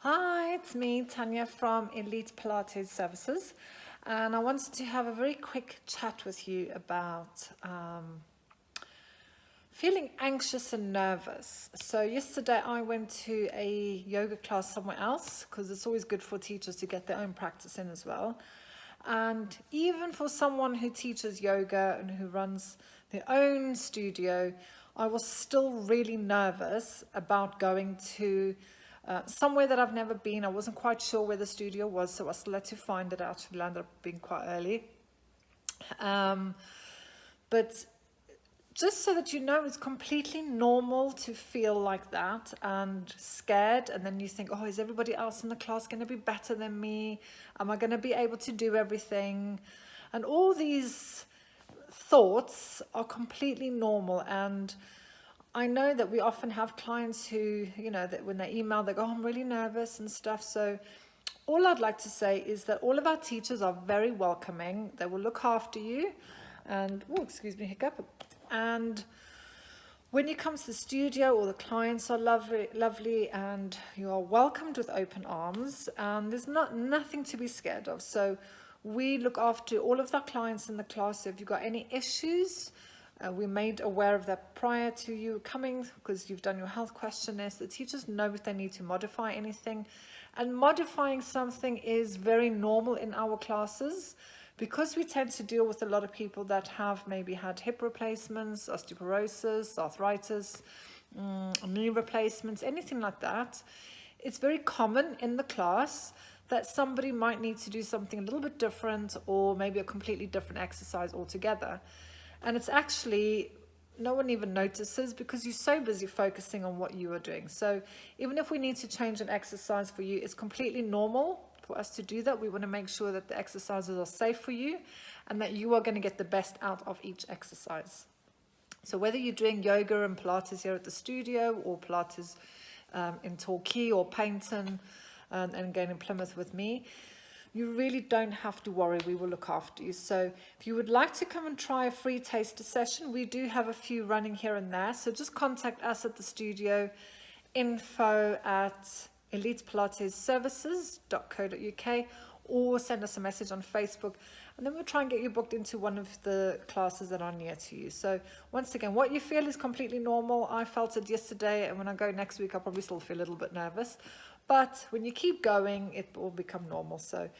Hi, it's me, Tanja from Elite Pilates Services, and I wanted to have a very quick chat with you about feeling anxious and nervous. So yesterday I went to a yoga class somewhere else because it's always good for teachers to get their own practice in as well. And even for someone who teaches yoga and who runs their own studio, I was still really nervous about going to somewhere that I've never been. I wasn't quite sure where the studio was, so I still had to find it out. It landed up being quite early. But just so that you know, it's completely normal to feel like that and scared. And then you think, oh, is everybody else in the class going to be better than me? Am I going to be able to do everything? And all these thoughts are completely normal. And I know that we often have clients who, that when they email, they go, oh, I'm really nervous and stuff. So all I'd like to say is that all of our teachers are very welcoming. They will look after you. And, oh, excuse me, hiccup. And when you come to the studio, all the clients are lovely, and you are welcomed with open arms. And there's nothing to be scared of. So we look after all of our clients in the class. So if you've got any issues, we're made aware of that prior to you coming because you've done your health questionnaire. So the teachers know if they need to modify anything. And modifying something is very normal in our classes because we tend to deal with a lot of people that have maybe had hip replacements, osteoporosis, arthritis, knee replacements, anything like that. It's very common in the class that somebody might need to do something a little bit different or maybe a completely different exercise altogether. And it's actually, no one even notices because you're so busy focusing on what you are doing. So even if we need to change an exercise for you, it's completely normal for us to do that. We want to make sure that the exercises are safe for you and that you are going to get the best out of each exercise. So whether you're doing yoga and Pilates here at the studio or Pilates in Torquay or Paynton and again in Plymouth with me, you really don't have to worry. We will look after you. So if you would like to come and try a free taster session, we do have a few running here and there. So just contact us at the studio, info@elitepilatesservices.co.uk, or send us a message on Facebook, and then we'll try and get you booked into one of the classes that are near to you. So once again, what you feel is completely normal. I felt it yesterday, and when I go next week, I'll probably still feel a little bit nervous. But when you keep going, it will become normal. So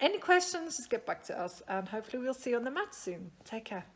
any questions, just get back to us, and hopefully we'll see you on the mat soon. Take care.